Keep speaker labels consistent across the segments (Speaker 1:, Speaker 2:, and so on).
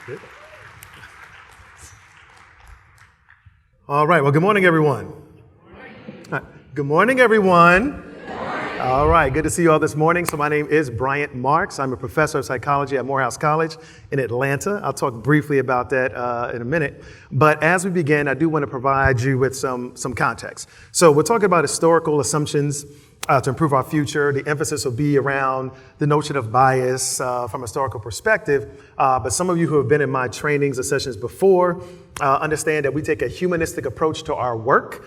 Speaker 1: Good. All right, well, good morning, everyone. Good morning, everyone. All right, good to see you all this morning. So my name is Bryant Marks. I'm a professor of psychology at Morehouse College in Atlanta. I'll talk briefly about that in a minute. But as we begin, I do want to provide you with some context. So we're talking about historical assumptions to improve our future. The emphasis will be around the notion of bias from a historical perspective. But some of you who have been in my trainings or sessions before understand that we take a humanistic approach to our work.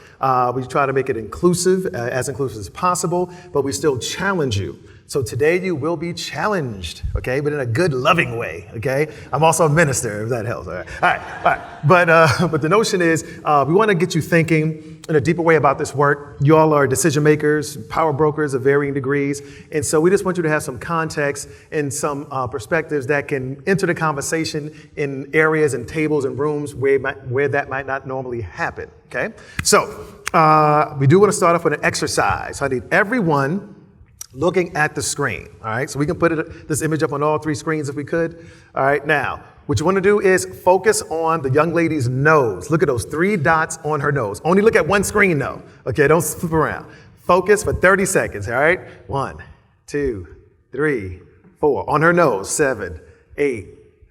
Speaker 1: We try to make it inclusive as possible, but we still challenge you. So today you will be challenged, okay, but in a good, loving way, okay? I'm also a minister, if that helps, all right. But the notion is we want to get you thinking in a deeper way about this work. You all are decision makers, power brokers of varying degrees, and so we just want you to have some context and some perspectives that can enter the conversation in areas and tables and rooms where that might not normally happen, okay? So we do want to start off with an exercise. So I need everyone looking at the screen, all right? So we can put this image up on all three screens if we could. All right, now, what you want to do is focus on the young lady's nose. Look at those 3 dots on her nose. Only look at one screen, though, okay? Don't flip around. Focus for 30 seconds, all right? 1, 2, 3, 4. On her nose, 7, 8,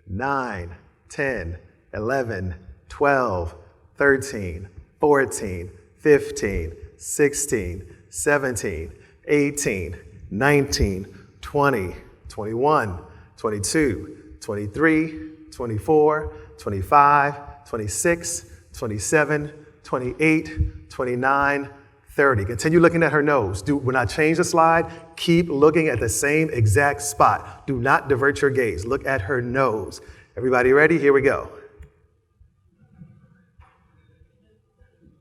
Speaker 1: 9, 10, 11, 12, 13, 14, 15, 16, 17, 18, 19, 20, 21, 22, 23, 24, 25, 26, 27, 28, 29, 30. Continue looking at her nose. When I change the slide, keep looking at the same exact spot. Do not divert your gaze. Look at her nose. Everybody ready? Here we go.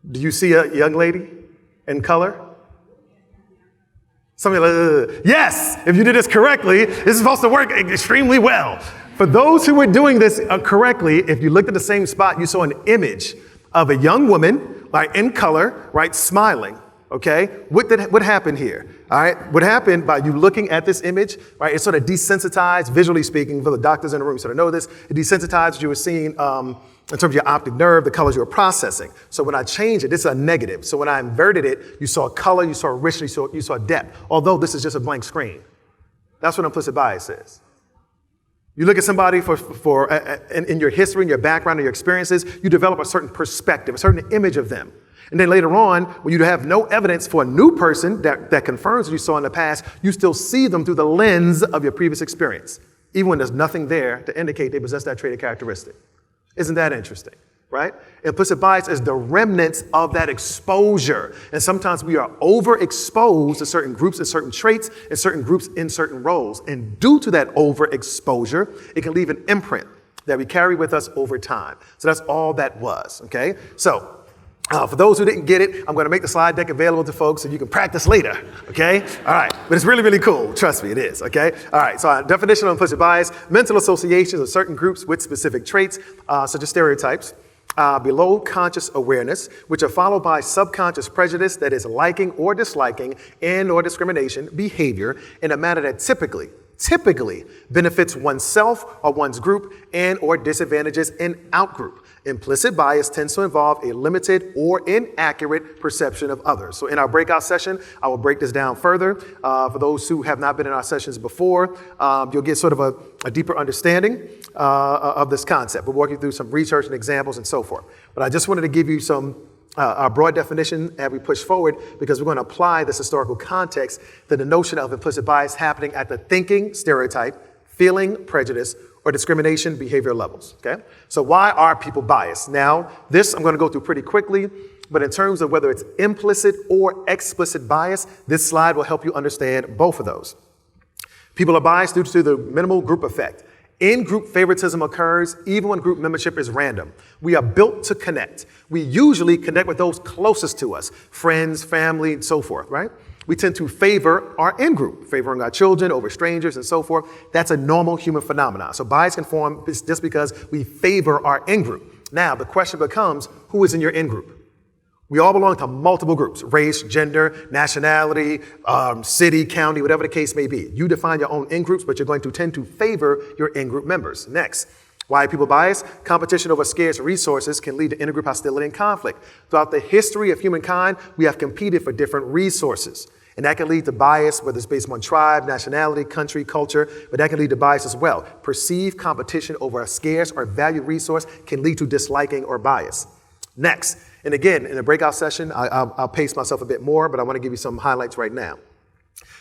Speaker 1: Do you see a young lady in color? Somebody like, yes, if you did this correctly, this is supposed to work extremely well. For those who were doing this correctly, if you looked at the same spot, you saw an image of a young woman, right, in color, right, smiling, okay? What happened here, all right? What happened by you looking at this image, right, it sort of desensitized, visually speaking, for the doctors in the room sort of know this, it desensitized what you were seeing in terms of your optic nerve, the colors you were processing. So when I changed it, this is a negative. So when I inverted it, you saw color, you saw richness, you saw depth, although this is just a blank screen. That's what implicit bias is. You look at somebody in your history, in your background, in your experiences, you develop a certain perspective, a certain image of them. And then later on, when you have no evidence for a new person that confirms what you saw in the past, you still see them through the lens of your previous experience, even when there's nothing there to indicate they possess that trait or characteristic. Isn't that interesting, right? Implicit bias is the remnants of that exposure. And sometimes we are overexposed to certain groups and certain traits and certain groups in certain roles. And due to that overexposure, it can leave an imprint that we carry with us over time. So that's all that was, okay? So for those who didn't get it, I'm going to make the slide deck available to folks so you can practice later, okay? All right, but it's really, really cool. Trust me, it is, okay? All right, so definition of implicit bias, mental associations of certain groups with specific traits, such as stereotypes, below conscious awareness, which are followed by subconscious prejudice, that is liking or disliking and or discrimination behavior in a manner that typically benefits oneself or one's group and or disadvantages an outgroup. Implicit bias tends to involve a limited or inaccurate perception of others. So in our breakout session, I will break this down further. For those who have not been in our sessions before, you'll get sort of a deeper understanding of this concept. We'll walk you through some research and examples and so forth. But I just wanted to give you some our broad definition as we push forward, because we're going to apply this historical context to the notion of implicit bias happening at the thinking, stereotype, feeling, prejudice, or discrimination behavior levels, okay? So why are people biased? Now, this I'm going to go through pretty quickly, but in terms of whether it's implicit or explicit bias, this slide will help you understand both of those. People are biased due to the minimal group effect. In-group favoritism occurs even when group membership is random. We are built to connect. We usually connect with those closest to us, friends, family, and so forth, right? We tend to favor our in-group, favoring our children over strangers and so forth. That's a normal human phenomenon. So bias can form just because we favor our in-group. Now, the question becomes, who is in your in-group? We all belong to multiple groups: race, gender, nationality, city, county, whatever the case may be. You define your own in-groups, but you're going to tend to favor your in-group members. Next, why people bias? Competition over scarce resources can lead to intergroup hostility and conflict. Throughout the history of humankind, we have competed for different resources. And that can lead to bias, whether it's based on tribe, nationality, country, culture, but that can lead to bias as well. Perceived competition over a scarce or valued resource can lead to disliking or bias. Next, and again, in a breakout session, I'll pace myself a bit more, but I want to give you some highlights right now.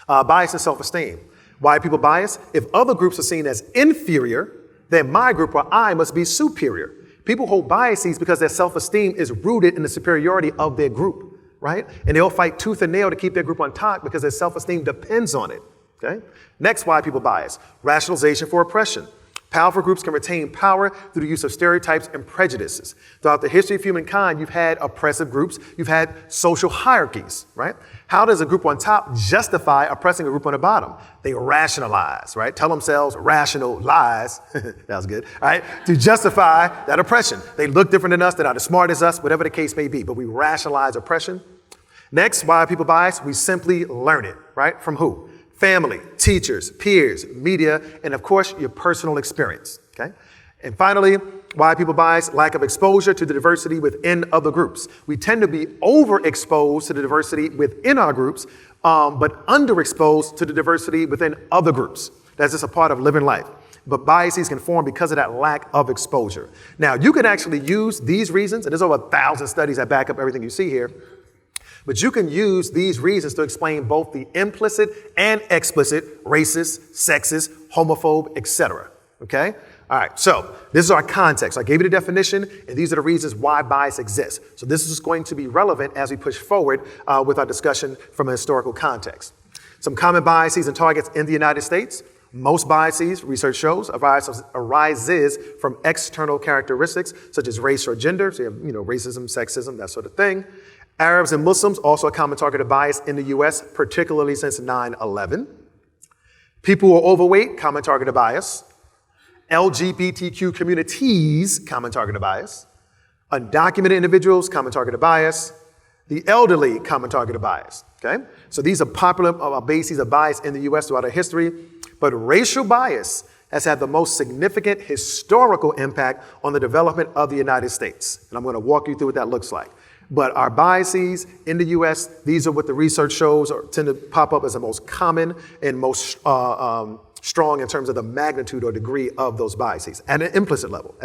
Speaker 1: Bias and self-esteem. Why people bias? If other groups are seen as inferior, then my group or I must be superior. People hold biases because their self-esteem is rooted in the superiority of their group, right? And they'll fight tooth and nail to keep their group on top because their self-esteem depends on it, okay? Next, why people bias. Rationalization for oppression. Powerful groups can retain power through the use of stereotypes and prejudices. Throughout the history of humankind, you've had oppressive groups, you've had social hierarchies, right? How does a group on top justify oppressing a group on the bottom? They rationalize, right? Tell themselves rational lies, that was good, all right? To justify that oppression. They look different than us, they're not as smart as us, whatever the case may be, but we rationalize oppression. Next, why are people biased? We simply learn it, right? From who? Family, teachers, peers, media, and of course, your personal experience, okay? And finally, why people bias? Lack of exposure to the diversity within other groups. We tend to be overexposed to the diversity within our groups, but underexposed to the diversity within other groups. That's just a part of living life. But biases can form because of that lack of exposure. Now, you can actually use these reasons, and there's over 1,000 studies that back up everything you see here, but you can use these reasons to explain both the implicit and explicit racist, sexist, homophobe, etc. Okay? All right, so this is our context. I gave you the definition, and these are the reasons why bias exists. So this is going to be relevant as we push forward with our discussion from a historical context. Some common biases and targets in the United States. Most biases, research shows, arises from external characteristics such as race or gender. So you have, racism, sexism, that sort of thing. Arabs and Muslims, also a common target of bias in the US, particularly since 9/11. People who are overweight, common target of bias. LGBTQ communities, common target of bias. Undocumented individuals, common target of bias. The elderly, common target of bias, okay? So these are popular bases of bias in the US throughout our history, but racial bias has had the most significant historical impact on the development of the United States. And I'm gonna walk you through what that looks like. But our biases in the US, these are what the research shows or tend to pop up as the most common and most strong in terms of the magnitude or degree of those biases at an implicit level,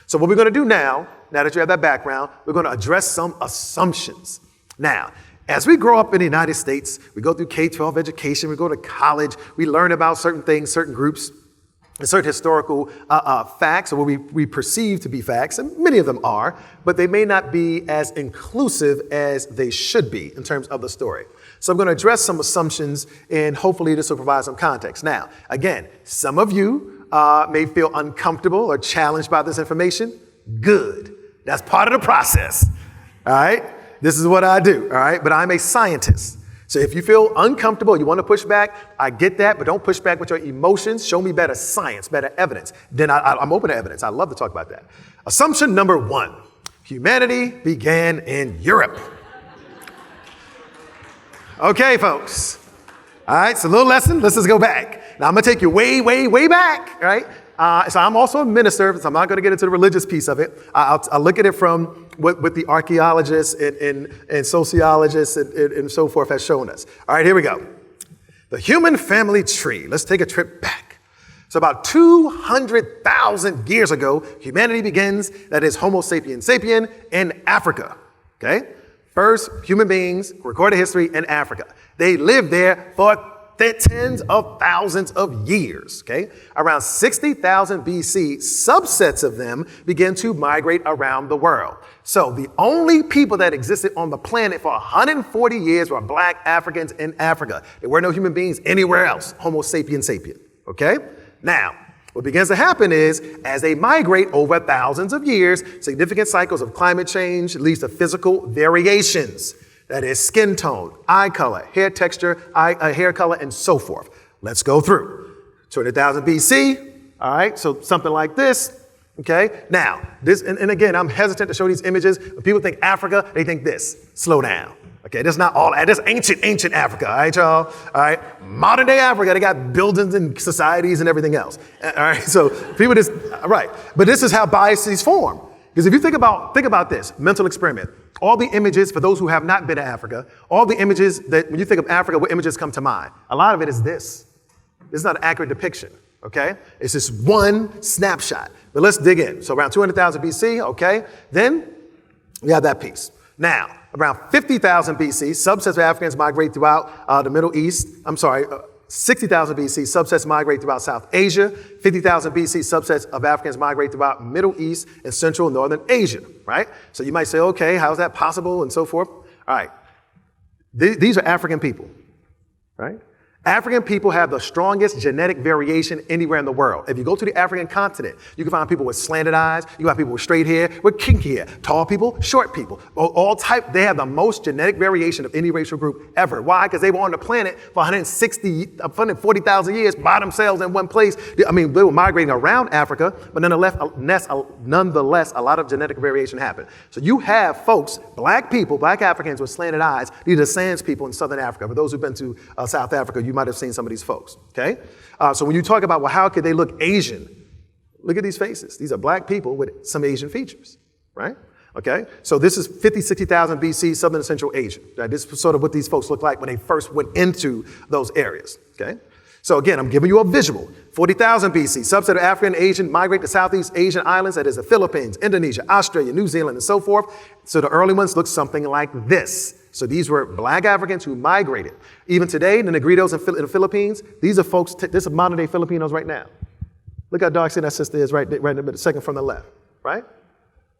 Speaker 1: So what we're gonna do now that you have that background, we're gonna address some assumptions. Now, as we grow up in the United States, we go through K-12 education, we go to college, we learn about certain things, certain groups, and certain historical facts, or what we perceive to be facts, and many of them are, but they may not be as inclusive as they should be in terms of the story. So I'm going to address some assumptions, and hopefully this will provide some context. Now, again, some of you may feel uncomfortable or challenged by this information. Good. That's part of the process. All right? This is what I do. All right? But I'm a scientist. So if you feel uncomfortable, you want to push back, I get that, but don't push back with your emotions. Show me better science, better evidence. Then I'm open to evidence. I love to talk about that. Assumption number 1, humanity began in Europe. Okay, folks. All right, it's a little lesson. Let's just go back. Now I'm going to take you way, way, way back, right? So I'm also a minister, so I'm not going to get into the religious piece of it. I'll look at it from what the archaeologists and sociologists and so forth have shown us. All right, here we go. The human family tree. Let's take a trip back. So about 200,000 years ago, humanity begins, that is Homo sapiens sapien, in Africa, okay? First human beings, recorded history in Africa. They lived there for tens of thousands of years, okay? Around 60,000 BC, subsets of them began to migrate around the world. So the only people that existed on the planet for 140 years were Black Africans in Africa. There were no human beings anywhere else, Homo sapiens sapien, okay? Now, what begins to happen is, as they migrate over thousands of years, significant cycles of climate change leads to physical variations. That is skin tone, eye color, hair texture, hair color, and so forth. Let's go through. 200,000 BC, all right, so something like this. Okay? Now, this, and again, I'm hesitant to show these images. When people think Africa, they think this. Slow down. Okay, that's not all that. That's ancient Africa, all right, y'all? All right, modern day Africa, they got buildings and societies and everything else. All right, so people just, right. But this is how biases form. Because if you think about this, mental experiment. All the images, for those who have not been to Africa, all the images that, when you think of Africa, what images come to mind? A lot of it is this. This is not an accurate depiction, okay? It's just one snapshot. But let's dig in. So around 200,000 BC, okay? Then we have that piece. Now, around 50,000 BC, subsets of Africans migrate throughout the Middle East. 60,000 BC, subsets migrate throughout South Asia. 50,000 BC, subsets of Africans migrate throughout Middle East and Central and Northern Asia, right? So you might say, okay, how is that possible and so forth? All right, these are African people, right? African people have the strongest genetic variation anywhere in the world. If you go to the African continent, you can find people with slanted eyes, you can find people with straight hair, with kinky hair, tall people, short people, all type. They have the most genetic variation of any racial group ever. Why? Because they were on the planet for 140,000 years by themselves in one place. I mean, they were migrating around Africa, but nonetheless, a lot of genetic variation happened. So you have folks, black people, black Africans with slanted eyes. These are Sands people in Southern Africa. For those who've been to South Africa, you might have seen some of these folks, okay? So when you talk about, well, how could they look Asian? Look at these faces. These are black people with some Asian features, right? Okay, so this is 60,000 BC, Southern and Central Asia. Right? This is sort of what these folks look like when they first went into those areas, okay? So again, I'm giving you a visual. 40,000 BC, subset of African and Asian migrate to Southeast Asian islands, that is the Philippines, Indonesia, Australia, New Zealand, and so forth. So the early ones look something like this. So these were black Africans who migrated. Even today, the Negritos in the Philippines, these are folks, this is modern day Filipinos right now. Look how dark skinned that sister is right in the middle, second from the left, right?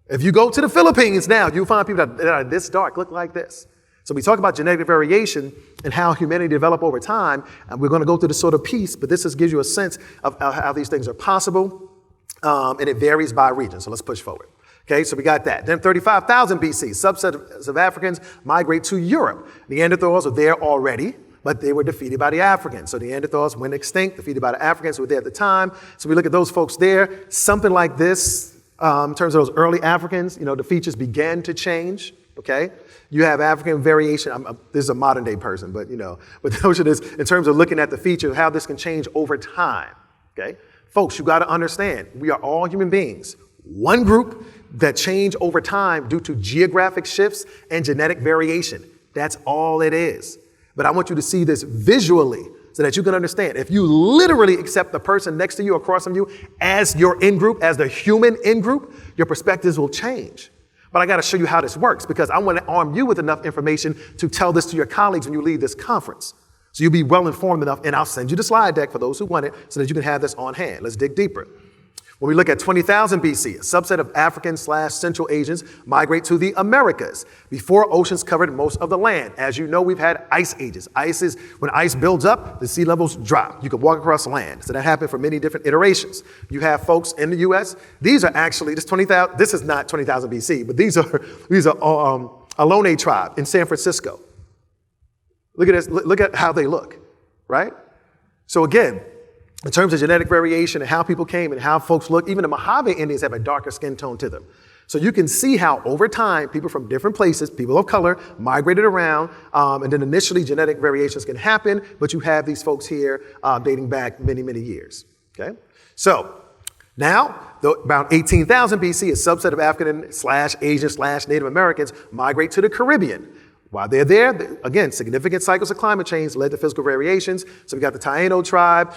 Speaker 1: If you go to the Philippines now, you'll find people that are this dark, look like this. So we talk about genetic variation and how humanity developed over time, and we're going to go through this sort of piece, but this just gives you a sense of how these things are possible, and it varies by region. So let's push forward. Okay, so we got that. Then 35,000 BC, subsets of Africans migrate to Europe. Neanderthals are there already, but they were defeated by the Africans. So the Neanderthals went extinct, defeated by the Africans who were there at the time. So we look at those folks there, something like this, in terms of those early Africans, the features began to change, okay? You have African variation. This is a modern day person, but but the notion is in terms of looking at the feature, how this can change over time, okay? Folks, you got to understand, we are all human beings. One group that change over time due to geographic shifts and genetic variation. That's all it is. But I want you to see this visually so that you can understand. If you literally accept the person next to you, across from you, as your in-group, as the human in-group, your perspectives will change. But I got to show you how this works because I want to arm you with enough information to tell this to your colleagues when you leave this conference. So you'll be well informed enough, and I'll send you the slide deck for those who want it so that you can have this on hand. Let's dig deeper. When we look at 20,000 BC, a subset of African/Central Asians migrate to the Americas before oceans covered most of the land. As you know, we've had ice ages. When ice builds up, the sea levels drop. You can walk across land. So that happened for many different iterations. You have folks in the U.S. These are actually, this is not 20,000 BC, but these are Ohlone tribe in San Francisco. Look at this. Look at how they look, right? So again, in terms of genetic variation and how people came and how folks look, even the Mojave Indians have a darker skin tone to them. So you can see how over time, people from different places, people of color, migrated around, and then initially genetic variations can happen, but you have these folks here dating back many, many years, okay? So now, about 18,000 BC, a subset of African/Asian/Native Americans migrate to the Caribbean. While they're there, again, significant cycles of climate change led to physical variations. So we got the Taino tribe,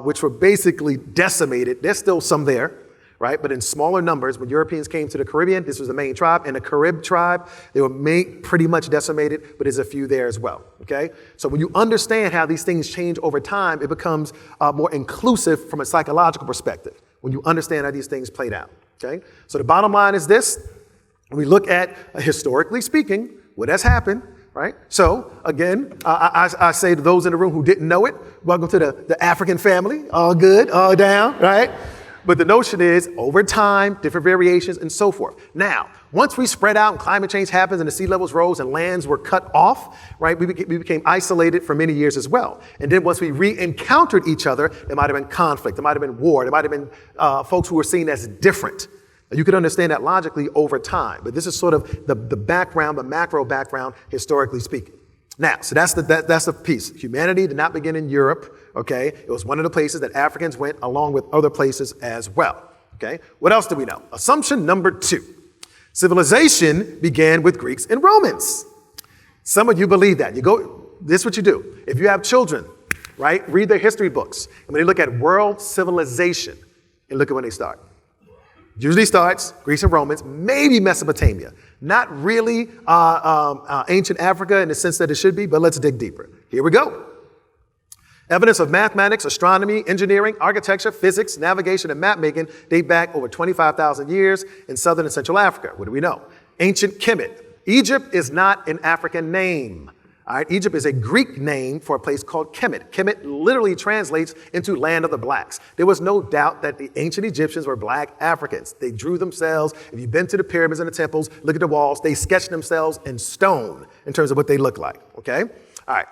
Speaker 1: which were basically decimated. There's still some there, right? But in smaller numbers. When Europeans came to the Caribbean, this was the main tribe. And the Carib tribe, they were pretty much decimated, but there's a few there as well, okay? So when you understand how these things change over time, it becomes more inclusive from a psychological perspective, when you understand how these things played out, okay? So the bottom line is this. When we look at, historically speaking, what has happened, right? So again, I say to those in the room who didn't know it, welcome to the African family. All good, all down, right? But the notion is, over time, different variations and so forth. Now, once we spread out and climate change happens and the sea levels rose and lands were cut off, right, we became isolated for many years as well. And then once we re-encountered each other, there might have been conflict, there might have been war, there might have been folks who were seen as different. You could understand that logically over time, but this is sort of the background, the macro background, historically speaking. Now, so that's the piece. Humanity did not begin in Europe, okay? It was one of the places that Africans went along with other places as well, okay? What else do we know? Assumption number 2. Civilization began with Greeks and Romans. Some of you believe that. This is what you do. If you have children, right, read their history books. And when they look at world civilization, and look at when they start. Usually starts Greece and Romans, maybe Mesopotamia. Not really ancient Africa in the sense that it should be, but let's dig deeper. Here we go. Evidence of mathematics, astronomy, engineering, architecture, physics, navigation, and map making date back over 25,000 years in southern and central Africa. What do we know? Ancient Kemet. Egypt is not an African name. All right, Egypt is a Greek name for a place called Kemet. Kemet literally translates into land of the blacks. There was no doubt that the ancient Egyptians were black Africans. They drew themselves. If you've been to the pyramids and the temples, look at the walls, they sketched themselves in stone in terms of what they look like, okay? All right,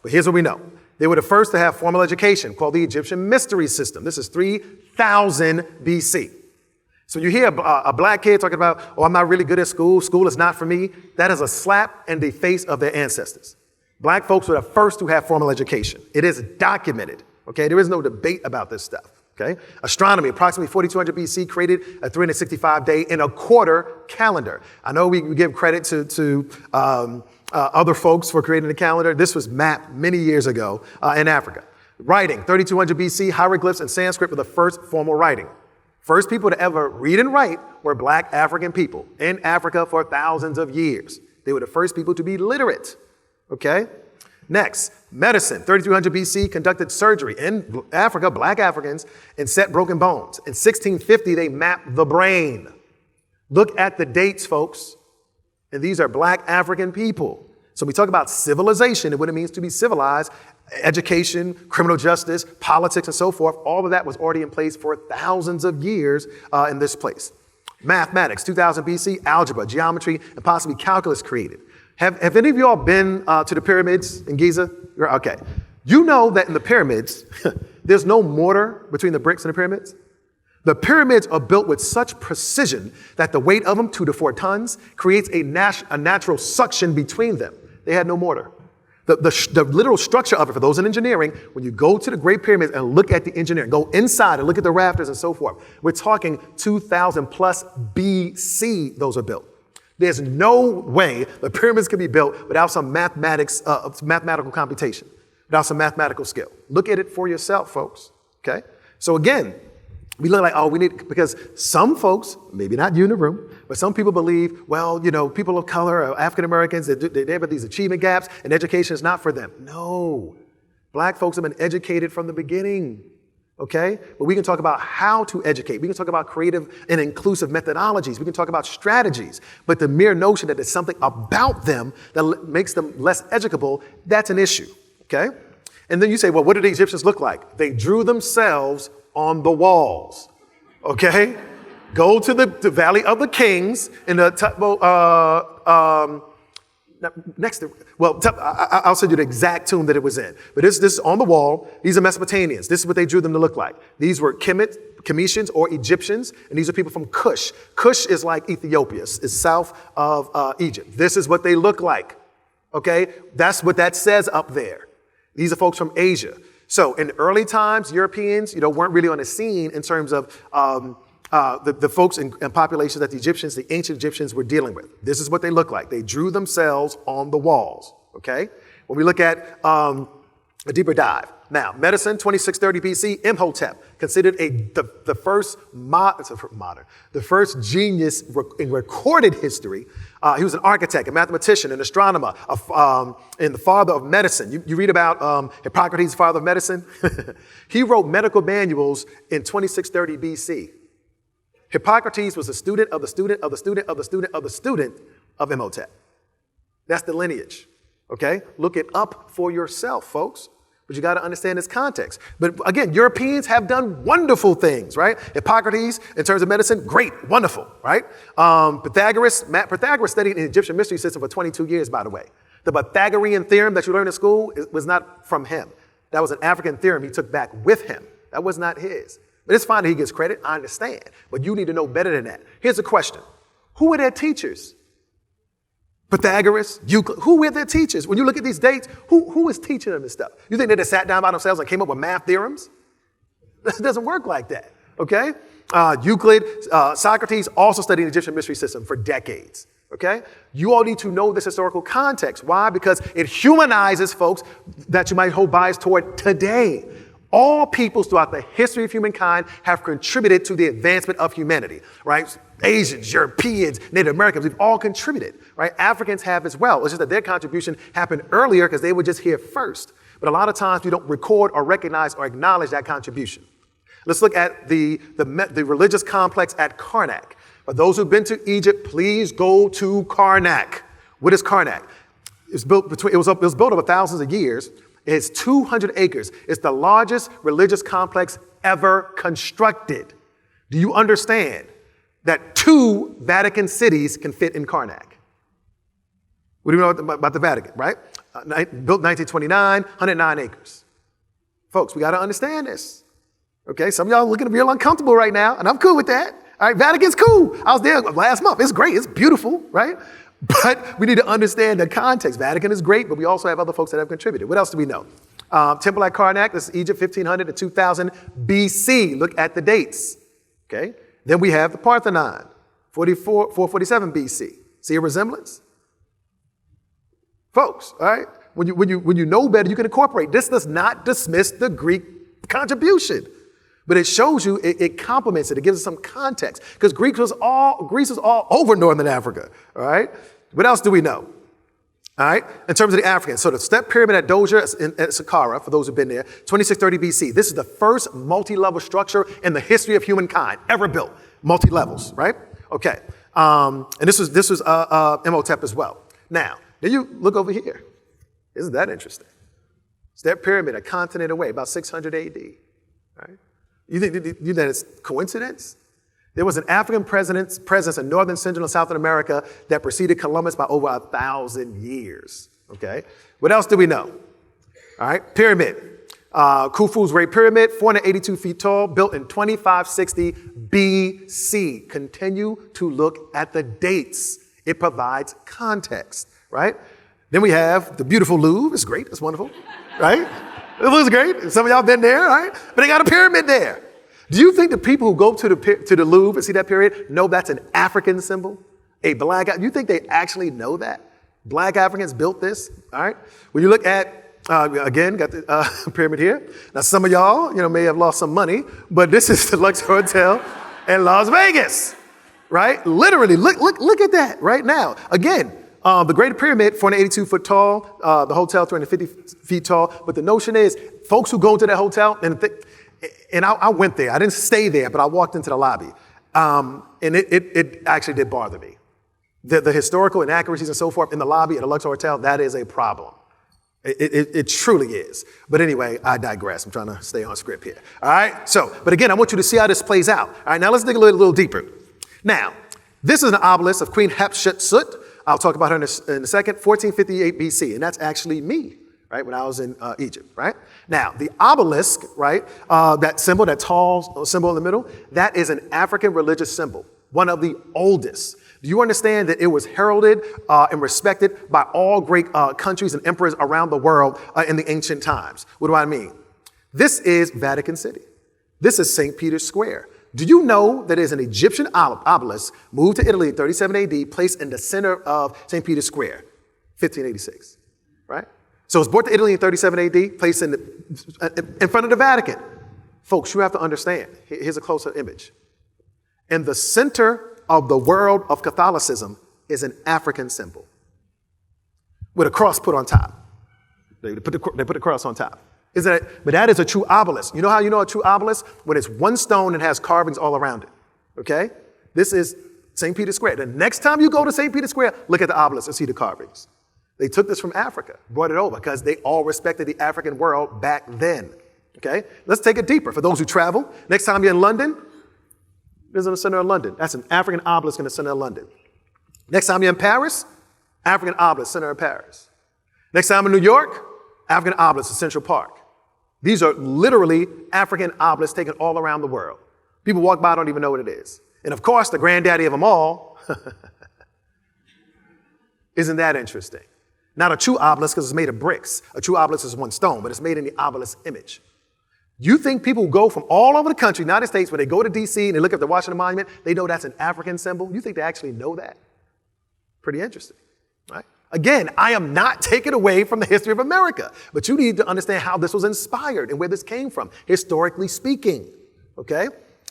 Speaker 1: but here's what we know. They were the first to have formal education called the Egyptian Mystery System. This is 3000 BC. So you hear a black kid talking about, oh, I'm not really good at school. School is not for me. That is a slap in the face of their ancestors. Black folks were the first to have formal education. It is documented, okay? There is no debate about this stuff, okay? Astronomy, approximately 4200 BC, created a 365-day and a quarter calendar. I know we give credit to other folks for creating the calendar. This was mapped many years ago in Africa. Writing, 3200 BC, hieroglyphs and Sanskrit were the first formal writing. First people to ever read and write were black African people in Africa for thousands of years. They were the first people to be literate, okay? Next, medicine, 3300 BC, conducted surgery in Africa, black Africans, and set broken bones. In 1650, they mapped the brain. Look at the dates, folks. And these are black African people. So we talk about civilization and what it means to be civilized, education, criminal justice, politics, and so forth. All of that was already in place for thousands of years in this place. Mathematics, 2000 BC, algebra, geometry, and possibly calculus created. Have any of you all been to the pyramids in Giza? Okay. You know that in the pyramids, there's no mortar between the bricks and the pyramids. The pyramids are built with such precision that the weight of them, 2 to 4 tons, creates a natural suction between them. They had no mortar. The literal structure of it, for those in engineering, when you go to the Great Pyramids and look at the engineering, go inside and look at the rafters and so forth, we're talking 2000 plus BC those are built. There's no way the pyramids can be built without some mathematical computation, without some mathematical skill. Look at it for yourself, folks, okay? So again, we look like, because some folks, maybe not you in the room, but some people believe, well, people of color or African Americans, they have these achievement gaps and education is not for them. No, black folks have been educated from the beginning, okay? But we can talk about how to educate. We can talk about creative and inclusive methodologies. We can talk about strategies. But the mere notion that there's something about them that makes them less educable, that's an issue, okay? And then you say, well, what did the Egyptians look like? They drew themselves on the walls, okay? Go to the Valley of the Kings in the I'll send you the exact tomb that it was in. But this is on the wall. These are Mesopotamians. This is what they drew them to look like. These were Kemetians or Egyptians, and these are people from Kush. Kush is like Ethiopia. It's south of Egypt. This is what they look like, okay? That's what that says up there. These are folks from Asia. So in early times, Europeans, weren't really on the scene in terms of the folks and populations that the ancient Egyptians were dealing with. This is what they look like. They drew themselves on the walls, okay? When we look at a deeper dive. Now, medicine, 2630 BC, Imhotep, considered the first genius in recorded history. He was an architect, a mathematician, an astronomer, and the father of medicine. You read about Hippocrates, father of medicine. He wrote medical manuals in 2630 BC. Hippocrates was a student of the student of the student of the student of the student of Imhotep. That's the lineage, okay? Look it up for yourself, folks. But you got to understand this context. But again, Europeans have done wonderful things, right? Hippocrates, in terms of medicine, great, wonderful, right? Pythagoras studied an Egyptian mystery system for 22 years, by the way. The Pythagorean theorem that you learned in school was not from him. That was an African theorem he took back with him. That was not his. But it's fine that he gets credit, I understand. But you need to know better than that. Here's the question. Who were their teachers? Pythagoras, Euclid, who were their teachers? When you look at these dates, who was teaching them this stuff? You think they just sat down by themselves and came up with math theorems? It doesn't work like that, okay? Euclid, Socrates also studied the Egyptian mystery system for decades, okay? You all need to know this historical context. Why? Because it humanizes folks that you might hold bias toward today. All peoples throughout the history of humankind have contributed to the advancement of humanity, right? Asians, Europeans, Native Americans, we've all contributed, right? Africans have as well. It's just that their contribution happened earlier because they were just here first. But a lot of times we don't record or recognize or acknowledge that contribution. Let's look at the religious complex at Karnak. For those who've been to Egypt, please go to Karnak. What is Karnak? It was built over thousands of years. It's 200 acres. It's the largest religious complex ever constructed. Do you understand that 2 Vatican cities can fit in Karnak? What do you know about the Vatican, right? Built 1929, 109 acres. Folks, we got to understand this. Okay, some of y'all are looking real uncomfortable right now, and I'm cool with that. All right, Vatican's cool. I was there last month. It's great. It's beautiful, right? But we need to understand the context. Vatican is great, but we also have other folks that have contributed. What else do we know? Temple at Karnak, this is Egypt, 1500 to 2000 BC. Look at the dates, okay? Then we have the Parthenon, 447 BC. See a resemblance? Folks, all right? When you know better, you can incorporate. This does not dismiss the Greek contribution, but it shows you, it complements it. It gives us some context because Greece was all over Northern Africa, all right? What else do we know? All right, in terms of the Africans. So the step pyramid at Doja at Saqqara, for those who've been there, 2630 BC. This is the first multi-level structure in the history of humankind ever built. Multi-levels, right? Okay, and this was Imhotep as well. Now, then you look over here. Isn't that interesting? Step pyramid a continent away, about 600 AD, right? You think it's coincidence? There was an African presence in Northern, Central, and South America that preceded Columbus by over 1,000 years, okay? What else do we know? All right, pyramid. Khufu's Great Pyramid, 482 feet tall, built in 2560 BC. Continue to look at the dates. It provides context, right? Then we have the beautiful Louvre. It's great. It's wonderful, right? It looks great. Some of y'all been there, right? But they got a pyramid there. Do you think the people who go to the Louvre and see that pyramid know that's an African symbol? Do you think they actually know that? Black Africans built this, all right? When you look at, again, got the pyramid here. Now, some of y'all, may have lost some money, but this is the Luxor Hotel in Las Vegas, right? Literally, look at that right now. Again, the Great Pyramid, 482 foot tall, the hotel 350 feet tall. But the notion is, folks who go into that hotel, and I went there. I didn't stay there, but I walked into the lobby. And it actually did bother me. The historical inaccuracies and so forth in the lobby at the Luxor Hotel, that is a problem. It truly is. But anyway, I digress. I'm trying to stay on script here. All right? But again, I want you to see how this plays out. All right, now let's dig a little deeper. Now, this is an obelisk of Queen Hatshepsut. I'll talk about her in a second, 1458 BC, and that's actually me, right, when I was in Egypt, right? Now, the obelisk, right, that symbol, that tall symbol in the middle, that is an African religious symbol, one of the oldest. Do you understand that it was heralded and respected by all great countries and emperors around the world in the ancient times? What do I mean? This is Vatican City. This is St. Peter's Square. Do you know that there's an Egyptian obelisk moved to Italy in 37 AD, placed in the center of St. Peter's Square, 1586, right? So it's brought to Italy in 37 AD, placed in front of the Vatican. Folks, you have to understand. Here's a closer image. In the center of the world of Catholicism is an African symbol with a cross put on top. They put the cross on top. But that is a true obelisk. You know how you know a true obelisk? When it's one stone and has carvings all around it, okay? This is St. Peter's Square. The next time you go to St. Peter's Square, look at the obelisk and see the carvings. They took this from Africa, brought it over because they all respected the African world back then. Okay? Let's take it deeper. For those who travel, next time you're in London, there's in the center of London. That's an African obelisk in the center of London. Next time you're in Paris, African obelisk, center of Paris. Next time in New York, African obelisk in Central Park. These are literally African obelisks taken all around the world. People walk by, don't even know what it is. And of course, the granddaddy of them all, isn't that interesting? Not a true obelisk because it's made of bricks. A true obelisk is one stone, but it's made in the obelisk image. You think people go from all over the country, United States, when they go to D.C. and they look at the Washington Monument, they know that's an African symbol? You think they actually know that? Pretty interesting, right? Again, I am not taking away from the history of America, but you need to understand how this was inspired and where this came from, historically speaking, okay?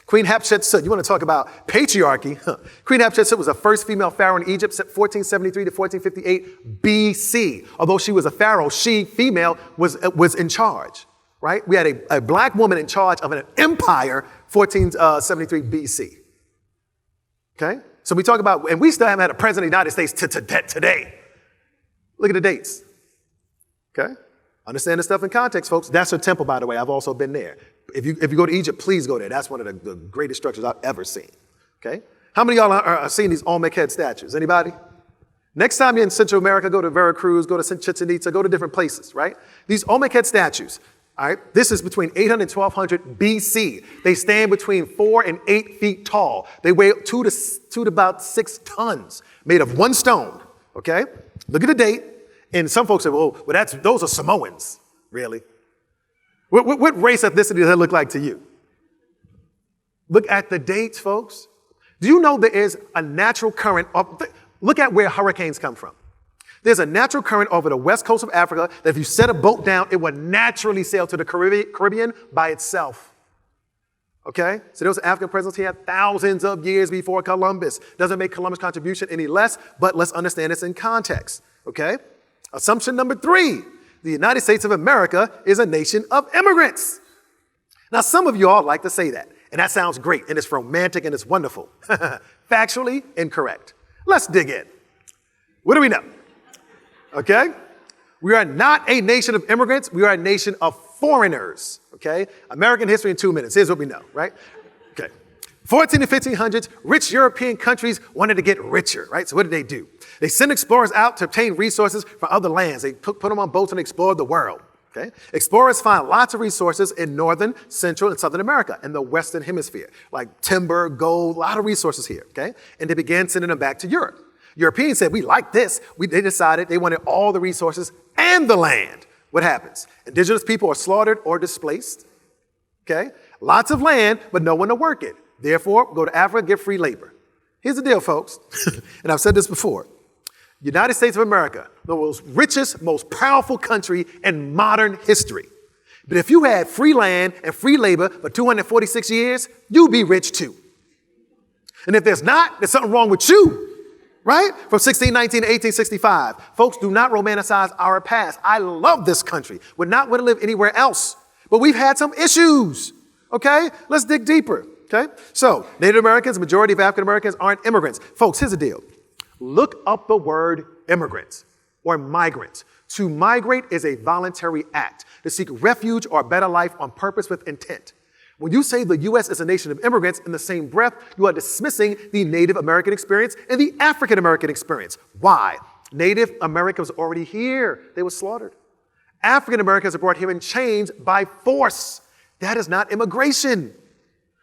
Speaker 1: Queen Hatshepsut, you want to talk about patriarchy? Queen Hatshepsut was the first female pharaoh in Egypt, 1473 to 1458 BC. Although she was a pharaoh, she, female, was in charge, right? We had a black woman in charge of an empire, 1473 BC, okay? So we talk about, and we still haven't had a president of the United States today. Look at the dates, okay? Understand this stuff in context, folks. That's her temple, by the way. I've also been there. If you go to Egypt, please go there. That's one of the greatest structures I've ever seen, okay? How many of y'all are seeing these Olmec head statues? Anybody? Next time you're in Central America, go to Veracruz, go to Chichen Itza, go to different places, right? These Olmec head statues, all right? This is between 800 and 1200 BC. They stand between 4 and 8 feet tall. They weigh 2 to about 6 tons, made of one stone, okay? Look at the date. And some folks say, well, those are Samoans, really. What race ethnicity does that look like to you? Look at the dates, folks. Do you know there is a natural current? Look at where hurricanes come from. There's a natural current over the west coast of Africa that if you set a boat down, it would naturally sail to the Caribbean by itself. Okay? So there was an African presence here thousands of years before Columbus. Doesn't make Columbus' contribution any less, but let's understand this in context. Okay? Assumption number 3. The United States of America is a nation of immigrants. Now, some of you all like to say that, and that sounds great, and it's romantic, and it's wonderful. Factually incorrect. Let's dig in. What do we know? Okay? We are not a nation of immigrants. We are a nation of foreigners. Okay? American history in 2 minutes. Here's what we know, right? Okay. 14 and 1500s, rich European countries wanted to get richer, right? So what did they do? They sent explorers out to obtain resources from other lands. They put them on boats and explored the world, okay? Explorers find lots of resources in Northern, Central, and Southern America, in the Western Hemisphere, like timber, gold, a lot of resources here, okay? And they began sending them back to Europe. Europeans said, we like this. They decided they wanted all the resources and the land. What happens? Indigenous people are slaughtered or displaced, okay? Lots of land, but no one to work it. Therefore, go to Africa, get free labor. Here's the deal, folks, and I've said this before. United States of America, the most richest, most powerful country in modern history. But if you had free land and free labor for 246 years, you'd be rich too. And if there's not, there's something wrong with you, right? From 1619 to 1865. Folks, do not romanticize our past. I love this country. Would not want to live anywhere else. But we've had some issues, okay? Let's dig deeper, okay? So, Native Americans, the majority of African Americans aren't immigrants. Folks, here's the deal. Look up the word immigrants or migrants. To migrate is a voluntary act, to seek refuge or a better life on purpose with intent. When you say the U.S. is a nation of immigrants, in the same breath, you are dismissing the Native American experience and the African American experience. Why? Native Americans were already here. They were slaughtered. African Americans are brought here in chains by force. That is not immigration.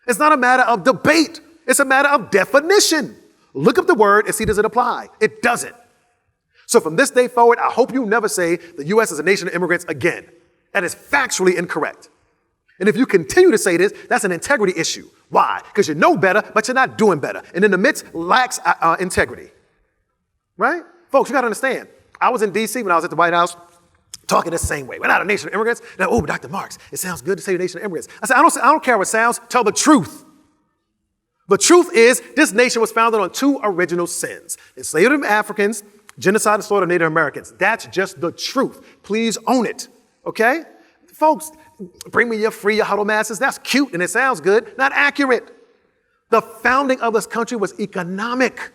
Speaker 1: It's not a matter of debate. It's a matter of definition. Look up the word and see, does it apply? It doesn't. So from this day forward, I hope you never say the U.S. is a nation of immigrants again. That is factually incorrect. And if you continue to say this, that's an integrity issue. Why? Because you know better, but you're not doing better. And in the midst lacks integrity. Right? Folks, you got to understand. I was in D.C. when I was at the White House talking the same way. We're not a nation of immigrants. Now, oh, Dr. Marks, it sounds good to say a nation of immigrants. I said, I don't care what it sounds. Tell the truth. The truth is, this nation was founded on 2 original sins. Enslavement of Africans, genocide and slaughter of Native Americans. That's just the truth. Please own it, okay? Folks, bring me your free, your huddle masses. That's cute and it sounds good, not accurate. The founding of this country was economic,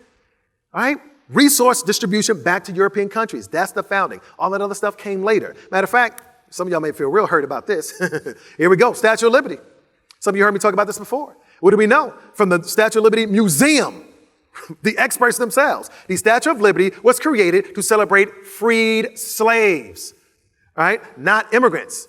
Speaker 1: all right? resource distribution back to European countries. That's the founding. All that other stuff came later. Matter of fact, some of y'all may feel real hurt about this. Here we go, Statue of Liberty. Some of you heard me talk about this before. What do we know? From the Statue of Liberty Museum, the experts themselves. The Statue of Liberty was created to celebrate freed slaves, right? Not immigrants.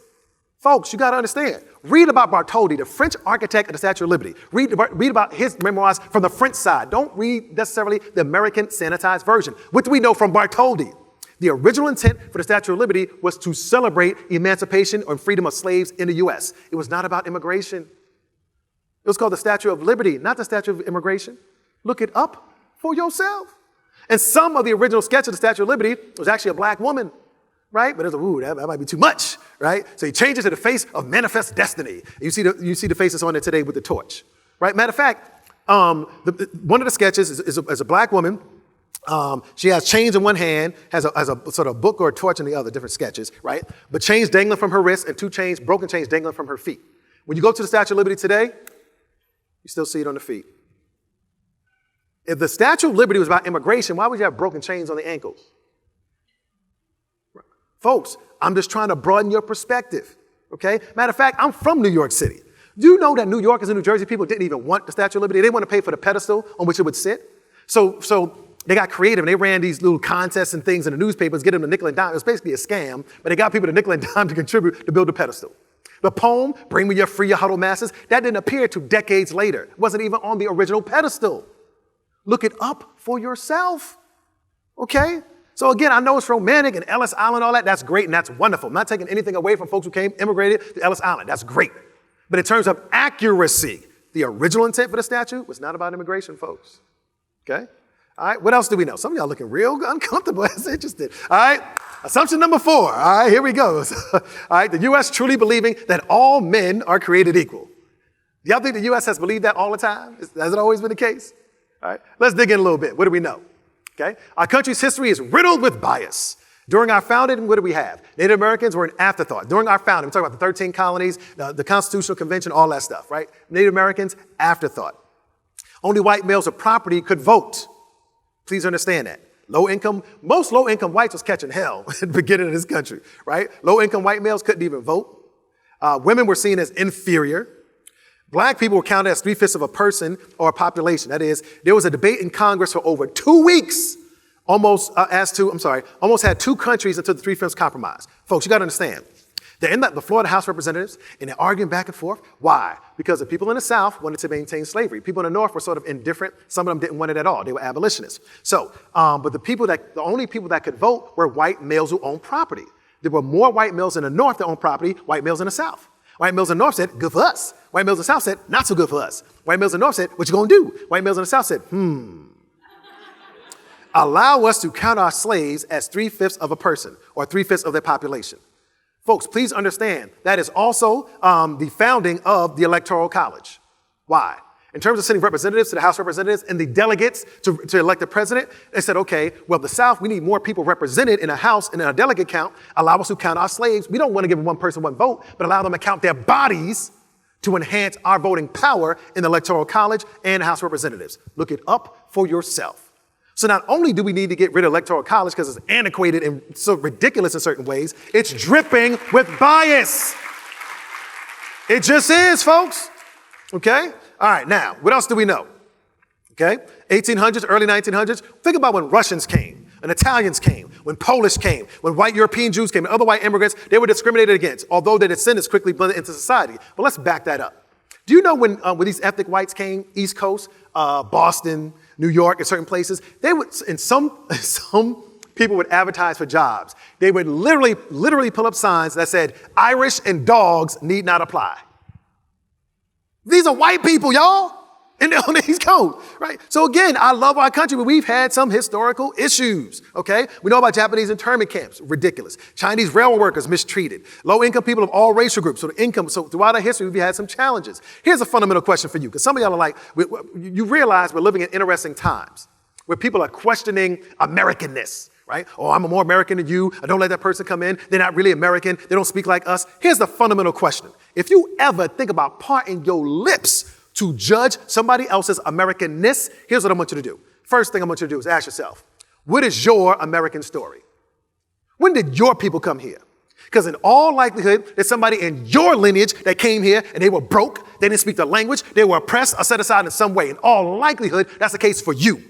Speaker 1: Folks, you got to understand. Read about Bartholdi, the French architect of the Statue of Liberty. Read about his memoirs from the French side. Don't read necessarily the American sanitized version. What do we know from Bartholdi? The original intent for the Statue of Liberty was to celebrate emancipation and freedom of slaves in the U.S. It was not about immigration. It was called the Statue of Liberty, not the Statue of Immigration. Look it up for yourself. And some of the original sketch of the Statue of Liberty was actually a black woman, right? But it's that might be too much, right? So he changes to the face of manifest destiny. You see the faces on there today with the torch, right? Matter of fact, one of the sketches is a black woman. She has chains in one hand, has a sort of book or a torch in the other, different sketches, right? But chains dangling from her wrists and broken chains dangling from her feet. When you go to the Statue of Liberty today, you still see it on the feet. If the Statue of Liberty was about immigration, why would you have broken chains on the ankles? Folks, I'm just trying to broaden your perspective, okay? Matter of fact, I'm from New York City. Do you know that New Yorkers and New Jersey people didn't even want the Statue of Liberty? They didn't want to pay for the pedestal on which it would sit. So they got creative and they ran these little contests and things in the newspapers, get them to nickel and dime. It was basically a scam, but they got people to nickel and dime to contribute to build the pedestal. The poem, Bring Me Your Free, Your Huddled Masses, that didn't appear till decades later. It wasn't even on the original pedestal. Look it up for yourself, okay? So again, I know it's romantic and Ellis Island, all that. That's great and that's wonderful. I'm not taking anything away from folks who immigrated to Ellis Island. That's great. But in terms of accuracy, the original intent for the statue was not about immigration, folks, okay? All right, what else do we know? Some of y'all looking real uncomfortable. That's interesting. All right, assumption number 4. All right, here we go. All right, the U.S. truly believing that all men are created equal. Do y'all think the U.S. has believed that all the time? Has it always been the case? All right, let's dig in a little bit. What do we know? Okay, our country's history is riddled with bias. During our founding, what do we have? Native Americans were an afterthought. During our founding, we talk about the 13 colonies, the Constitutional Convention, all that stuff, right? Native Americans, afterthought. Only white males with property could vote. Please understand that. Most low-income whites was catching hell at the beginning of this country, right? Low-income white males couldn't even vote. Women were seen as inferior. Black people were counted as 3/5 of a person or a population. That is, there was a debate in Congress for over 2 weeks, almost had 2 countries until the 3/5 compromise. Folks, you got to understand. They're in the Florida House of Representatives, and they're arguing back and forth. Why? Because the people in the South wanted to maintain slavery. People in the North were sort of indifferent. Some of them didn't want it at all. They were abolitionists. So, but the only people that could vote were white males who owned property. There were more white males in the North that owned property, white males in the South. White males in the North said, good for us. White males in the South said, not so good for us. White males in the North said, what you gonna do? White males in the South said, allow us to count our slaves as 3/5 of a person or 3/5 of their population. Folks, please understand, that is also the founding of the Electoral College. Why? In terms of sending representatives to the House of Representatives and the delegates to elect the president, they said, okay, well, the South, we need more people represented in a House and in a delegate count. Allow us to count our slaves. We don't want to give one person one vote, but allow them to count their bodies to enhance our voting power in the Electoral College and the House of Representatives. Look it up for yourself. So not only do we need to get rid of Electoral College because it's antiquated and so ridiculous in certain ways, it's dripping with bias. It just is, folks. Okay? All right, now, what else do we know? Okay? 1800s, early 1900s. Think about when Russians came, when Italians came, when Polish came, when white European Jews came, and other white immigrants, they were discriminated against, although their descendants quickly blended into society. But let's back that up. Do you know when these ethnic whites came, East Coast, Boston, New York, and certain places, they would, and some people would advertise for jobs. They would literally pull up signs that said, Irish and dogs need not apply. These are white people, y'all, on the East Coast, right? So again, I love our country, but we've had some historical issues, okay? We know about Japanese internment camps, ridiculous. Chinese railroad workers mistreated. Low-income people of all racial groups. So throughout our history, we've had some challenges. Here's a fundamental question for you, because some of y'all are like, you realize we're living in interesting times where people are questioning Americanness, right? Oh, I'm more American than you. I don't let that person come in. They're not really American. They don't speak like us. Here's the fundamental question. If you ever think about parting your lips to judge somebody else's Americanness, here's what I want you to do. First thing I want you to do is ask yourself, What is your American story? When did your people come here? Because in all likelihood, there's somebody in your lineage that came here and they were broke, they didn't speak the language, they were oppressed or set aside in some way. In all likelihood, that's the case for you.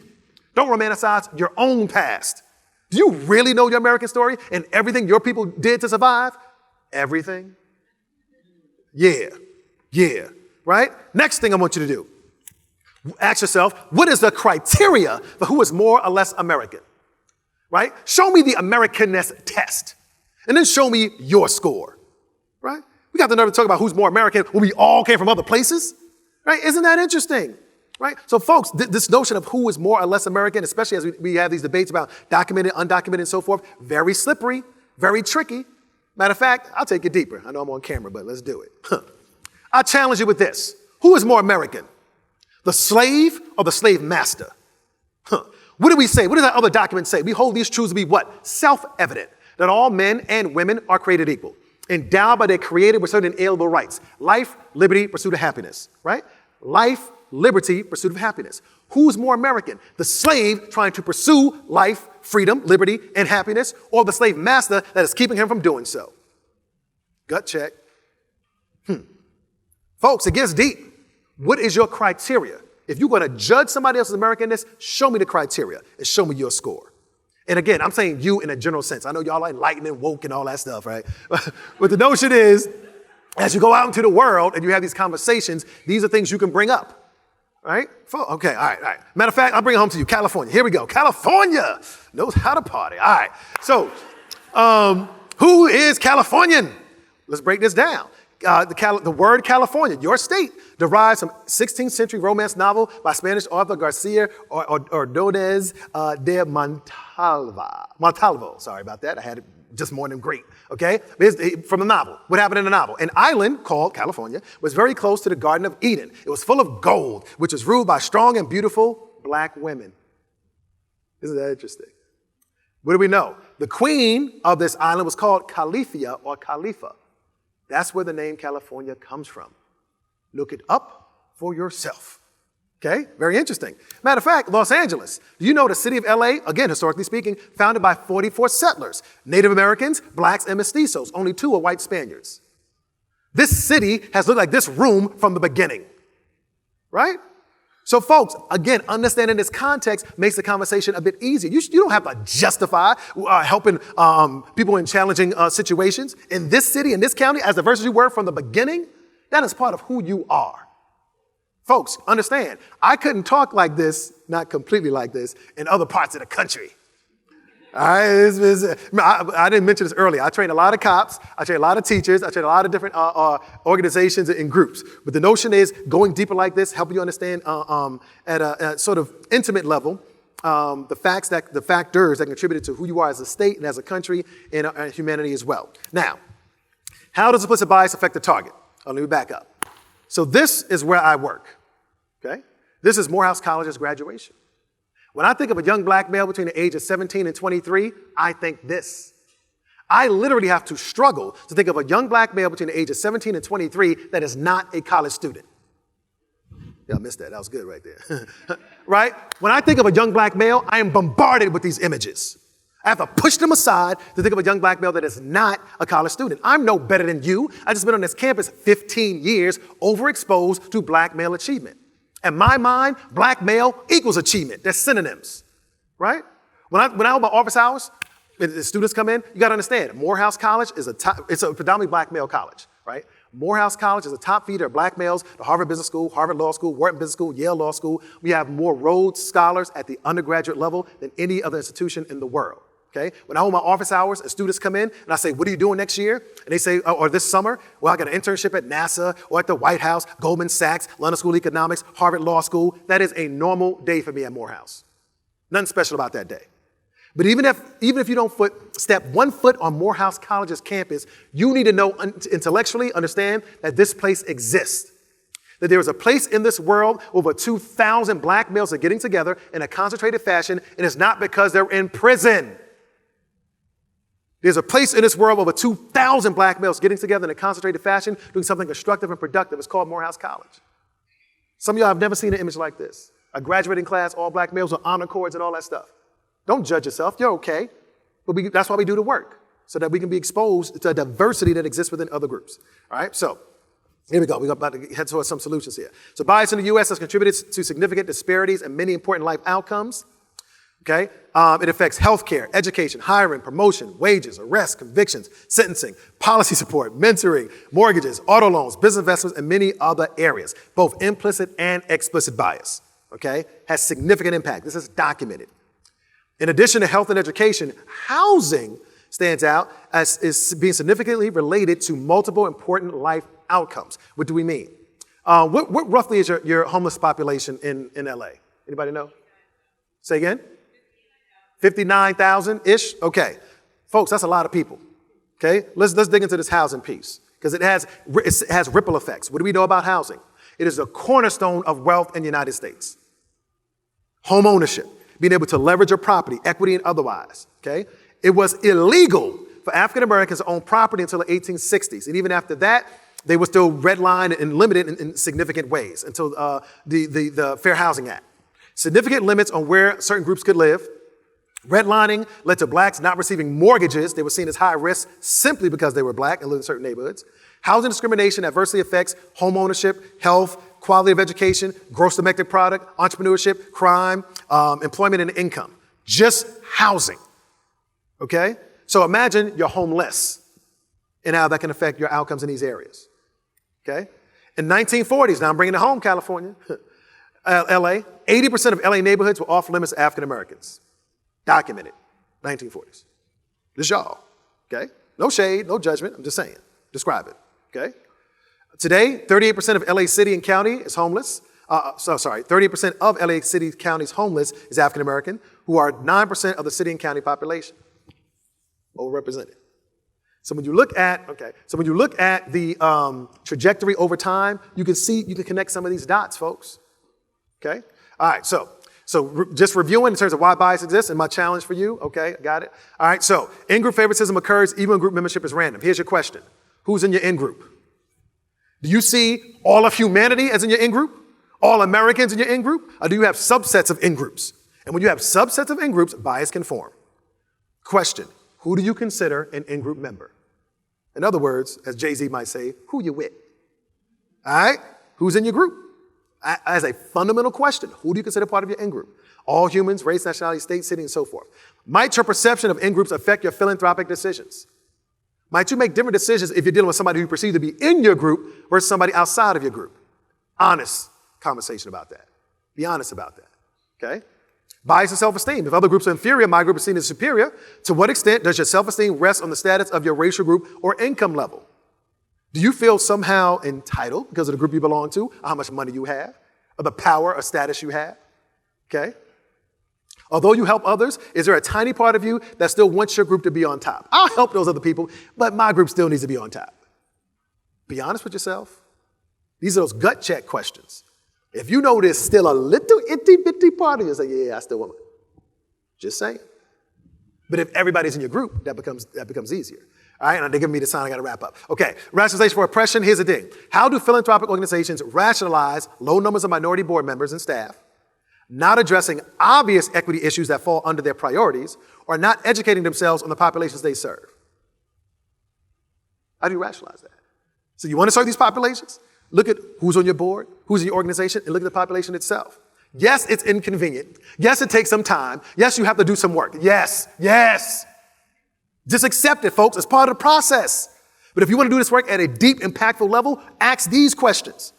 Speaker 1: Don't romanticize your own past. Do you really know your American story and everything your people did to survive? Everything? Yeah, right? Next thing I want you to do, ask yourself, what is the criteria for who is more or less American? Right? Show me the Americanness test. And then show me your score, right? We got the nerve to talk about who's more American when we all came from other places, right? Isn't that interesting, right? So folks, this notion of who is more or less American, especially as we have these debates about documented, undocumented, and so forth, very slippery, very tricky. Matter of fact, I'll take it deeper. I know I'm on camera, but let's do it. I challenge you with this. Who is more American? The slave or the slave master? What do we say? What does that other document say? We hold these truths to be what? Self-evident. That all men and women are created equal, endowed by their creator with certain inalienable rights. Life, liberty, pursuit of happiness, right? Life, liberty, pursuit of happiness. Who's more American? The slave trying to pursue life, freedom, liberty, and happiness, or the slave master that is keeping him from doing so? Gut check. Folks, it gets deep. What is your criteria? If you're going to judge somebody else's Americanness, show me the criteria and show me your score. And again, I'm saying you in a general sense. I know y'all like enlightened and woke and all that stuff, right? But the notion is, as you go out into the world and you have these conversations, these are things you can bring up, right? Okay, all right. Matter of fact, I'll bring it home to you. California, here we go. California knows how to party. All right, so who is Californian? Let's break this down. The word California, your state, derives from 16th century romance novel by Spanish author Garcia Ordóñez de Montalvo. Sorry about that. I had it just more than great. Okay? From the novel. What happened in the novel? An island called California was very close to the Garden of Eden. It was full of gold, which was ruled by strong and beautiful black women. Isn't that interesting? What do we know? The queen of this island was called Califia or Khalifa. That's where the name California comes from. Look it up for yourself. Okay? Very interesting. Matter of fact, Los Angeles. Do you know the city of LA, again, historically speaking, founded by 44 settlers, Native Americans, blacks, and mestizos. Only 2 are white Spaniards. This city has looked like this room from the beginning. Right? So folks, again, understanding this context makes the conversation a bit easier. You don't have to justify helping people in challenging situations. In this city, in this county, as diverse as you were from the beginning, that is part of who you are. Folks, understand, I couldn't talk like this, not completely like this, in other parts of the country. All right, I didn't mention this earlier. I train a lot of cops. I train a lot of teachers. I train a lot of different organizations and groups. But the notion is going deeper like this, helping you understand at a sort of intimate level the factors that contributed to who you are as a state and as a country and humanity as well. Now, how does implicit bias affect the target? Let me back up. So this is where I work. Okay, this is Morehouse College's graduation. When I think of a young black male between the age of 17 and 23, I think this. I literally have to struggle to think of a young black male between the age of 17 and 23 that is not a college student. Y'all missed that. That was good right there. Right? When I think of a young black male, I am bombarded with these images. I have to push them aside to think of a young black male that is not a college student. I'm no better than you. I just been on this campus 15 years, overexposed to black male achievement. In my mind, black male equals achievement. They're synonyms, right? When I hold my office hours, and the students come in, you got to understand, Morehouse College is it's a predominantly black male college, right? Morehouse College is a top feeder of black males, the Harvard Business School, Harvard Law School, Wharton Business School, Yale Law School. We have more Rhodes Scholars at the undergraduate level than any other institution in the world. Okay? When I hold my office hours, and students come in and I say, what are you doing next year? And they say, or this summer, well, I got an internship at NASA or at the White House, Goldman Sachs, London School of Economics, Harvard Law School. That is a normal day for me at Morehouse. Nothing special about that day. But even if you don't step 1 foot on Morehouse College's campus, you need to know intellectually, understand that this place exists. That there is a place in this world where over 2,000 black males are getting together in a concentrated fashion, and it's not because they're in prison. There's a place in this world of over 2,000 black males getting together in a concentrated fashion, doing something constructive and productive. It's called Morehouse College. Some of y'all have never seen an image like this. A graduating class, all black males with honor cords and all that stuff. Don't judge yourself. You're okay. But that's why we do the work, so that we can be exposed to the diversity that exists within other groups. All right, so here we go. We're about to head towards some solutions here. So bias in the U.S. has contributed to significant disparities and many important life outcomes. Okay, it affects healthcare, education, hiring, promotion, wages, arrests, convictions, sentencing, policy support, mentoring, mortgages, auto loans, business investments, and many other areas. Both implicit and explicit bias, okay, has significant impact. This is documented. In addition to health and education, housing stands out as is being significantly related to multiple important life outcomes. What do we mean? What roughly is your homeless population in LA? Anybody know? Say again? 59,000-ish? Okay. Folks, that's a lot of people. Okay? Let's dig into this housing piece, because it has ripple effects. What do we know about housing? It is the cornerstone of wealth in the United States. Home ownership, being able to leverage your property, equity and otherwise. Okay? It was illegal for African Americans to own property until the 1860s. And even after that, they were still redlined and limited in significant ways until the Fair Housing Act. Significant limits on where certain groups could live. Redlining led to blacks not receiving mortgages. They were seen as high risk simply because they were black and lived in certain neighborhoods. Housing discrimination adversely affects home ownership, health, quality of education, gross domestic product, entrepreneurship, crime, employment and income. Just housing. Okay? So imagine you're homeless and how that can affect your outcomes in these areas. Okay? In 1940s, now I'm bringing it home, California, LA, 80% of LA neighborhoods were off limits to African Americans. Documented, 1940s. This y'all, okay? No shade, no judgment, I'm just saying. Describe it, okay? Today, 38% of LA City and County is homeless. 38% of LA City County's homeless is African American, who are 9% of the city and county population. Overrepresented. So when you look at, the trajectory over time, you can connect some of these dots, folks. Okay? All right, so just reviewing in terms of why bias exists and my challenge for you. Okay, got it. All right, so in-group favoritism occurs even when group membership is random. Here's your question. Who's in your in-group? Do you see all of humanity as in your in-group? All Americans in your in-group? Or do you have subsets of in-groups? And when you have subsets of in-groups, bias can form. Question, who do you consider an in-group member? In other words, as Jay-Z might say, who you with? All right, who's in your group? As a fundamental question, who do you consider part of your in-group? All humans, race, nationality, state, city, and so forth. Might your perception of in-groups affect your philanthropic decisions? Might you make different decisions if you're dealing with somebody who you perceive to be in your group versus somebody outside of your group? Honest conversation about that. Be honest about that, okay? Bias and self-esteem. If other groups are inferior, my group is seen as superior. To what extent does your self-esteem rest on the status of your racial group or income level? Do you feel somehow entitled because of the group you belong to, or how much money you have, or the power or status you have? Okay? Although you help others, is there a tiny part of you that still wants your group to be on top? I'll help those other people, but my group still needs to be on top. Be honest with yourself. These are those gut check questions. If you know there's still a little itty-bitty part of you, say, yeah, I still want it. Just saying. But if everybody's in your group, that becomes easier. All right, and they're giving me the sign, I got to wrap up. Okay, rationalization for oppression. Here's the thing. How do philanthropic organizations rationalize low numbers of minority board members and staff, not addressing obvious equity issues that fall under their priorities, or not educating themselves on the populations they serve? How do you rationalize that? So you want to serve these populations? Look at who's on your board, who's in your organization, and look at the population itself. Yes, it's inconvenient. Yes, it takes some time. Yes, you have to do some work. Yes. Just accept it, folks. It's part of the process. But if you want to do this work at a deep, impactful level, ask these questions.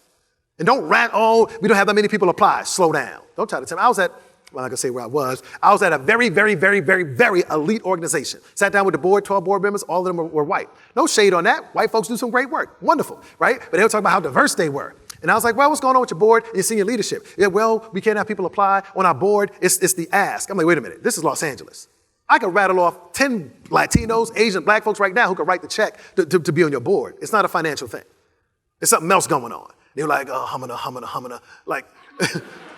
Speaker 1: And don't we don't have that many people apply. Slow down. Don't try to tell me. I'm not going to say where I was. I was at a very, very, very, very, very elite organization. Sat down with the board, 12 board members. All of them were white. No shade on that. White folks do some great work. Wonderful, right? But they were talking about how diverse they were. And I was like, well, what's going on with your board and your senior leadership? Yeah, well, we can't have people apply. On our board, it's the ask. I'm like, wait a minute. This is Los Angeles. I could rattle off 10 Latinos, Asian, black folks right now who could write the check to be on your board. It's not a financial thing. There's something else going on. They were like, oh, humana, like,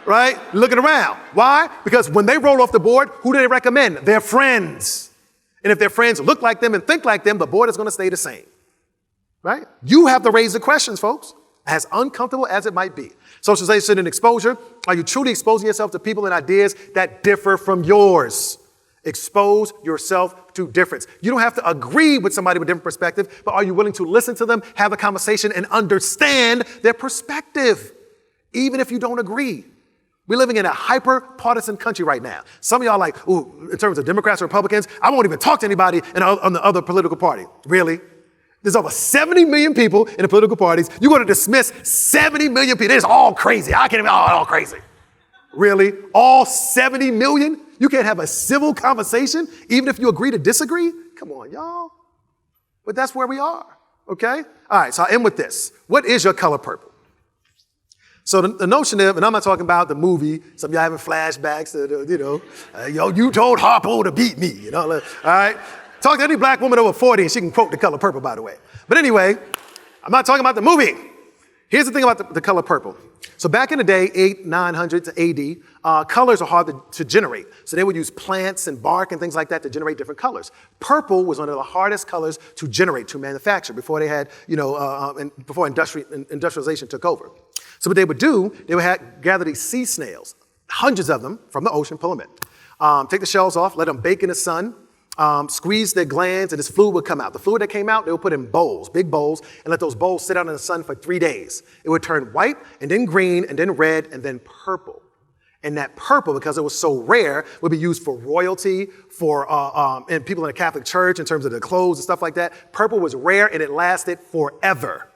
Speaker 1: right? Looking around. Why? Because when they roll off the board, who do they recommend? Their friends. And if their friends look like them and think like them, the board is going to stay the same, right? You have to raise the questions, folks, as uncomfortable as it might be. Socialization and exposure. Are you truly exposing yourself to people and ideas that differ from yours? Expose yourself to difference. You don't have to agree with somebody with a different perspective, but are you willing to listen to them, have a conversation, and understand their perspective, even if you don't agree? We're living in a hyper-partisan country right now. Some of y'all like, ooh, in terms of Democrats or Republicans, I won't even talk to anybody on the other political party. Really? There's over 70 million people in the political parties. You're going to dismiss 70 million people. It's all crazy. I can't even, all crazy. Really? All 70 million? You can't have a civil conversation, even if you agree to disagree? Come on, y'all. But that's where we are, okay? All right, so I'll end with this. What is your color purple? So the notion of, and I'm not talking about the movie, some of y'all having flashbacks to, you told Harpo to beat me, all right? Talk to any black woman over 40 and she can quote The Color Purple, by the way. But anyway, I'm not talking about the movie. Here's the thing about the color purple. So back in the day, 900 to AD, colors are hard to generate. So they would use plants and bark and things like that to generate different colors. Purple was one of the hardest colors to generate, to manufacture before they had, before industrialization took over. So what they would do, they would gather these sea snails, hundreds of them from the ocean, pull them in. Take the shells off, let them bake in the sun, squeeze their glands, and this fluid would come out. The fluid that came out, they would put in bowls, big bowls, and let those bowls sit out in the sun for 3 days. It would turn white, and then green, and then red, and then purple. And that purple, because it was so rare, would be used for royalty, and people in the Catholic Church in terms of the clothes and stuff like that. Purple was rare, and it lasted forever.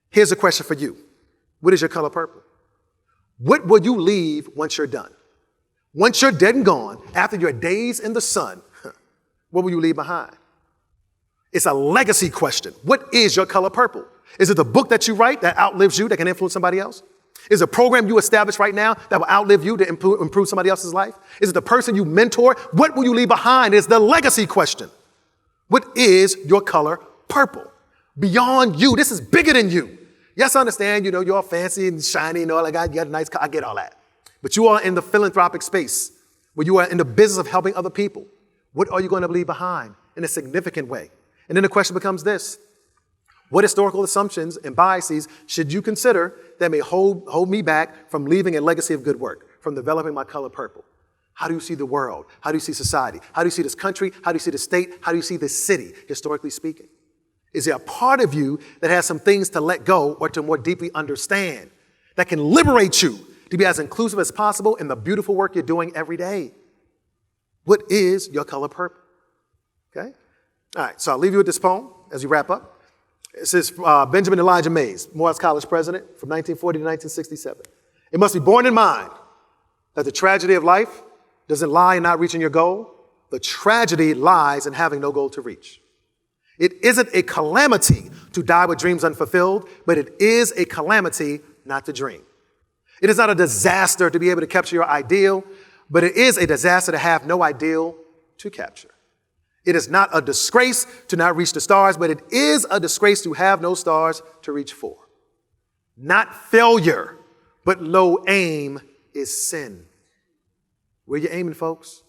Speaker 1: Here's a question for you. What is your color purple? What will you leave once you're done? Once you're dead and gone, after your days in the sun, what will you leave behind? It's a legacy question. What is your color purple? Is it the book that you write that outlives you, that can influence somebody else? Is it a program you establish right now that will outlive you to improve somebody else's life? Is it the person you mentor? What will you leave behind is the legacy question. What is your color purple? Beyond you. This is bigger than you. Yes, I understand, you're all fancy and shiny and all that. You got a nice car. I get all that. But you are in the philanthropic space where you are in the business of helping other people. What are you going to leave behind in a significant way? And then the question becomes this. What historical assumptions and biases should you consider that may hold me back from leaving a legacy of good work, from developing my color purple? How do you see the world? How do you see society? How do you see this country? How do you see the state? How do you see this city, historically speaking? Is there a part of you that has some things to let go or to more deeply understand that can liberate you to be as inclusive as possible in the beautiful work you're doing every day? What is your color purple? Okay? All right, so I'll leave you with this poem as we wrap up. This is Benjamin Elijah Mays, Morehouse College president from 1940 to 1967. It must be borne in mind that the tragedy of life doesn't lie in not reaching your goal. The tragedy lies in having no goal to reach. It isn't a calamity to die with dreams unfulfilled, but it is a calamity not to dream. It is not a disaster to be able to capture your ideal, but it is a disaster to have no ideal to capture. It is not a disgrace to not reach the stars, but it is a disgrace to have no stars to reach for. Not failure, but low aim is sin. Where are you aiming, folks?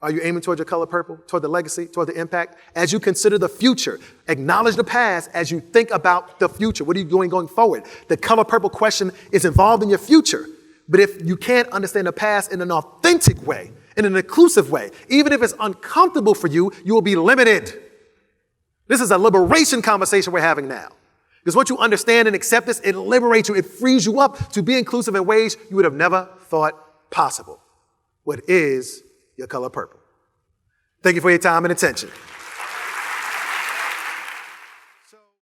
Speaker 1: Are you aiming toward your color purple, toward the legacy, toward the impact? As you consider the future, acknowledge the past as you think about the future. What are you doing going forward? The color purple question is involved in your future. But if you can't understand the past in an authentic way, in an inclusive way, even if it's uncomfortable for you, you will be limited. This is a liberation conversation we're having now. Because once you understand and accept this, it liberates you. It frees you up to be inclusive in ways you would have never thought possible. What is your color purple? Thank you for your time and attention.